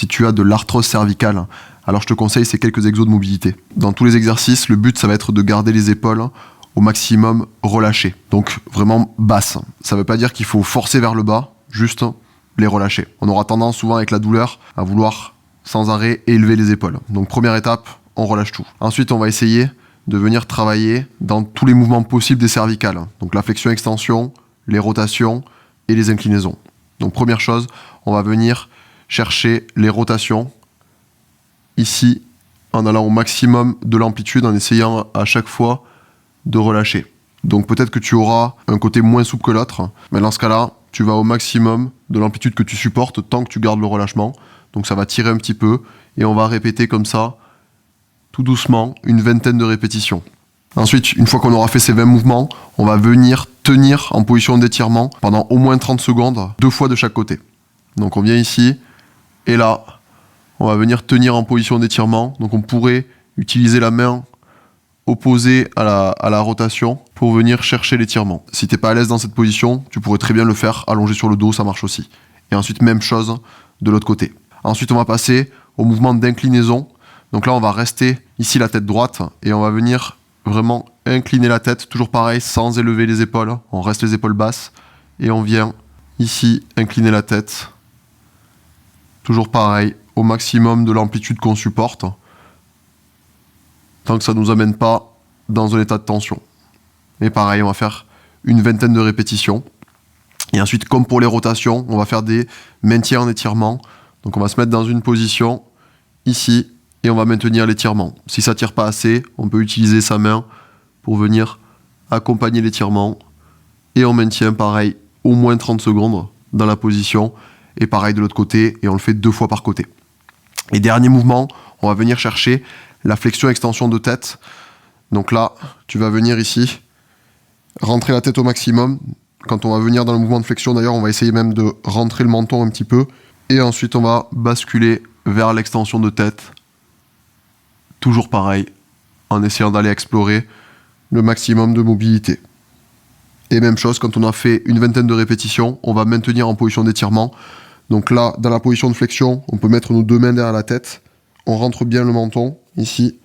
si tu as de l'arthrose cervicale, alors je te conseille ces quelques exos de mobilité. Dans tous les exercices, le but, ça va être de garder les épaules au maximum relâchées. Donc vraiment basses. Ça ne veut pas dire qu'il faut forcer vers le bas, juste les relâcher. On aura tendance souvent avec la douleur à vouloir sans arrêt élever les épaules. Donc première étape, on relâche tout. Ensuite, on va essayer de venir travailler dans tous les mouvements possibles des cervicales. Donc la flexion-extension, les rotations et les inclinaisons. Donc première chose, on va venir chercher les rotations ici en allant au maximum de l'amplitude, en essayant à chaque fois de relâcher. Donc peut-être que tu auras un côté moins souple que l'autre, mais dans ce cas-là, tu vas au maximum de l'amplitude que tu supportes tant que tu gardes le relâchement. Donc ça va tirer un petit peu et on va répéter comme ça, tout doucement, une vingtaine de répétitions. Ensuite, une fois qu'on aura fait ces 20 mouvements, on va venir tenir en position d'étirement pendant au moins 30 secondes, 2 fois de chaque côté. Donc on vient ici, et là, on va venir tenir en position d'étirement. Donc on pourrait utiliser la main opposée à la rotation pour venir chercher l'étirement. Si tu n'es pas à l'aise dans cette position, tu pourrais très bien le faire allongé sur le dos, ça marche aussi. Et ensuite, même chose de l'autre côté. Ensuite, on va passer au mouvement d'inclinaison. Donc là, on va rester ici la tête droite et on va venir vraiment incliner la tête, toujours pareil, sans élever les épaules. On reste les épaules basses et on vient ici incliner la tête. Toujours pareil, au maximum de l'amplitude qu'on supporte, tant que ça ne nous amène pas dans un état de tension. Et pareil, on va faire une vingtaine de répétitions. Et ensuite, comme pour les rotations, on va faire des maintiens en étirement. Donc on va se mettre dans une position ici et on va maintenir l'étirement. Si ça ne tire pas assez, on peut utiliser sa main pour venir accompagner l'étirement. Et on maintient pareil au moins 30 secondes dans la position. Et pareil de l'autre côté, et on le fait 2 fois par côté. Et dernier mouvement, on va venir chercher la flexion-extension de tête. Donc là, tu vas venir ici, rentrer la tête au maximum. Quand on va venir dans le mouvement de flexion, d'ailleurs, on va essayer même de rentrer le menton un petit peu. Et ensuite, on va basculer vers l'extension de tête. Toujours pareil, en essayant d'aller explorer le maximum de mobilité. Et même chose, quand on a fait une vingtaine de répétitions, on va maintenir en position d'étirement. Donc là, dans la position de flexion, on peut mettre nos 2 mains derrière la tête. On rentre bien le menton, ici.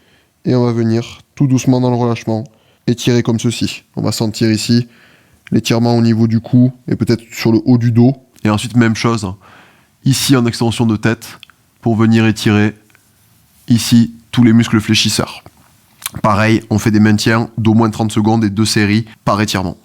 Et on va venir tout doucement dans le relâchement, étirer comme ceci. On va sentir ici l'étirement au niveau du cou et peut-être sur le haut du dos. Et ensuite, même chose, ici en extension de tête, pour venir étirer ici tous les muscles fléchisseurs. Pareil, on fait des maintiens d'au moins 30 secondes et 2 séries par étirement.